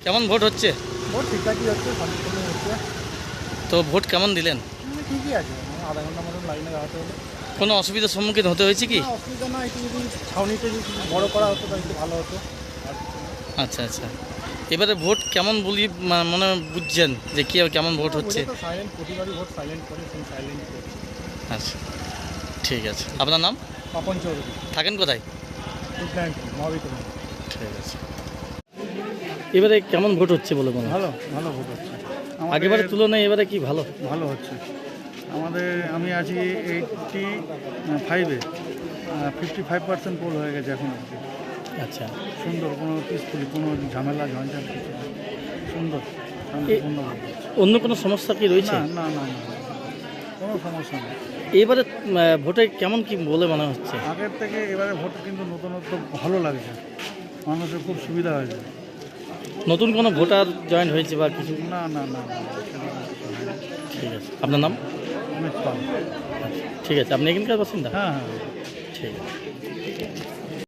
কেমন ভোট হচ্ছে? ভোট ঠিকঠাকই হচ্ছে, শান্তিপূর্ণ হচ্ছে। তো ভোট কেমন দিলেন? ঠিকই আছে, আধা ঘন্টা মতন লাইনে দাঁড়াতে হলো। কোনো অসুবিধার সম্মুখীন হতে হয়েছে কি? না, অসুবিধা না, একটু যদি ছাউনিটা যদি বড় করা হতো তাহলে একটু ভালো হতো। আর আচ্ছা আচ্ছা। এবারে ভোট কেমন বলি মনে বুঝছেন যে কি কেমন ভোট হচ্ছে? তো সাইলেন্ট, প্রতিবারই ভোট সাইলেন্ট করে, সাইলেন্ট করে। আচ্ছা, ঠিক আছে। আপনার নাম? পাপন চৌধুরী, থাকেন কোথায়? ব্যাংক মহাবিদ্যালয়। ঠিক আছে। এবারে কেমন ভোট হচ্ছে বলে মনে হয়? ভালো ভালো ভোট হচ্ছে। আগেবারের তুলনায় এবারে কি ভালো? ভালো হচ্ছে আমাদের। আমি আছি 85-এ, 55% পোল হয়ে গেছে এখন অবধি। আচ্ছা, সুন্দর, কোনো পিসফুলি, কোনো ঝামেলা ঝঞ্ঝাট কিছু নেই। সুন্দর শান্তিপূর্ণ ভোট হচ্ছে। অন্য কোনো সমস্যা কি রয়েছে? না না না না, কোনো সমস্যা নেই। এবারে ভোটে কেমন কি বলে মনে হচ্ছে? আগের থেকে এবারে ভোট কিন্তু নতুনত্ব ভালো লাগছে, মানুষের খুব সুবিধা হয়েছে। নতুন কোনো ভোটার জয়েন হয়েছে বা কিছু? না না না না, সেরকম কিছু হয়নি। ঠিক আছে। আপনার নাম? অমিত পাল। ঠিক আছে। আপনি এখানকার বাসিন্দা? হ্যাঁ হ্যাঁ। ঠিক আছে।